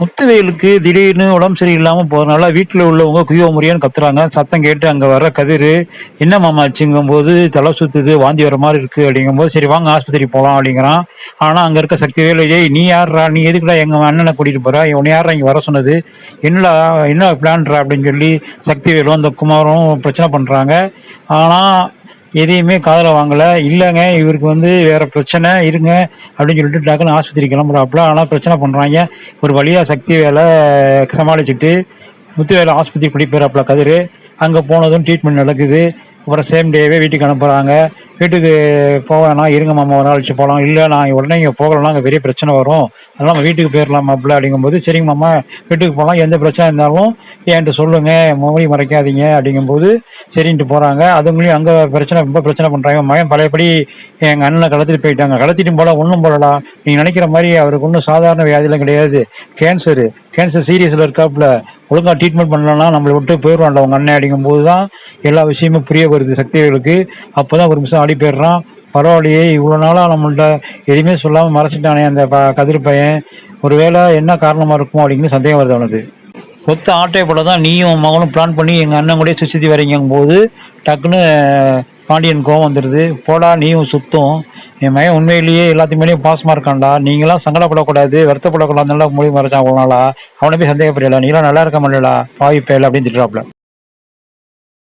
முத்துவேலுக்கு திடீர்னு உடம்பு சரியில்லாம போறதுனால வீட்டுல உள்ளவங்க குயோ முறியான்னு கத்துறாங்க. சத்தம் கேட்டு அங்க வர கதிரு என்ன மாமா ஆச்சுங்கும் போது தலை சுத்துது, வாந்தி வர மாதிரி இருக்கு அப்படிங்கும் போது சரி வாங்க ஆஸ்பத்திரி போலாம் அப்படிங்கிறான். ஆனா அங்க இருக்க சக்திவேலு, ஏய் நீ யாருடா, நீ எதுக்குடா எங்க அண்ணனை கூட்டிட்டு போற, உன்னை யாரா இங்க வர சொன்னது, என்னடா என்ன பிளான்டா அப்படின்னு சொல்லி சக்திவேலும் அந்த குமாரும் பிரச்சனை பண்றாங்க. ஆனா எதையுமே காதுல வாங்கல. இல்லைங்க இவருக்கு வேற பிரச்சனை இருங்க அப்படின்னு சொல்லிட்டு டக்குன்னு ஆஸ்பத்திரி கிளம்புறாப்புல. ஆனால் பிரச்சனை பண்றாங்க. ஒரு வழியா சக்தி வேலை சமாளிச்சுட்டு முத்துவேலை ஆஸ்பத்திரி கூட்டிட்டு போயிறாப்புல கதிரு. அங்கே போனதும் ட்ரீட்மெண்ட் நடக்குது. அப்புறம் சேம் டேவே வீட்டுக்கு அனுப்புகிறாங்க. வீட்டுக்கு போவேனா இருங்க மாமா ஒரு நாள் கழிச்சு போகலாம், இல்லை நான் உடனே இங்கே போகலன்னா அங்கே பெரிய பிரச்சனை வரும், அதெல்லாம் நம்ம வீட்டுக்கு போயிடலாம் மாப்பிள்ள அப்படிங்கும்போது சரிங்க மாமா வீட்டுக்கு போகலாம், எந்த பிரச்சனை இருந்தாலும் என்கிட்ட சொல்லுங்க, மொழி மறைக்காதீங்க அப்படிங்கும்போது சரின்ட்டு போகிறாங்க. அதுங்களையும் அங்கே பிரச்சனை ரொம்ப பிரச்சனை பண்ணுறாங்க. மகன் பழையபடி எங்கள் அண்ணனை கடத்திட்டு போயிட்டாங்க. கடத்திட்டு போல ஒன்றும் போலடா, நீங்கள் நினைக்கிற மாதிரி அவருக்கு ஒன்றும் சாதாரண வியாதிலாம் கிடையாது, கேன்சர் சீரியஸில் இருக்காப்புல, ஒழுங்காக ட்ரீட்மெண்ட் பண்ணலன்னா நம்மளை விட்டு போயிடுவான்ல உங்கள் அண்ணன் அப்படிங்கும்போது தான் எல்லா விஷயமும் புரிய வருது சக்திகளுக்கு. அப்போ தான் ஒரு நிமிஷம் ஆடி போயிடுறான். பரவாயில்லையே இவ்வளோ நாளாக நம்மள்ட்ட எதுவுமே சொல்லாமல் மறைச்சிட்டானே அந்த கதிர் பையன், ஒருவேளை என்ன காரணமாக இருக்கும் அப்படின்னு சந்தேகம் வருது அவனுக்கு. சொத்து ஆட்டையை போல தான் நீயும் மகனும் பிளான் பண்ணி எங்கள் அண்ணன் கூட சுற்றி வரீங்கும் போது டக்குன்னு பாண்டியன் கோவம் வந்துடுது. போடா நீயும் சுத்தம், என் மகன் உண்மையிலேயே எல்லாத்தையும் மேலேயும் பாசமாக இருக்கான்டா, நீங்களாம் சங்கடப்படக்கூடாது வருத்தப்படக்கூடாதுன்னு மொழி மறைச்சான் அவ்வளோ நாளா, அவனை போய் சந்தேகப்படல, நீங்களாம் நல்லா இருக்க முடியலா பாவி பயல அப்படின்னு திட்டுறாப்புல.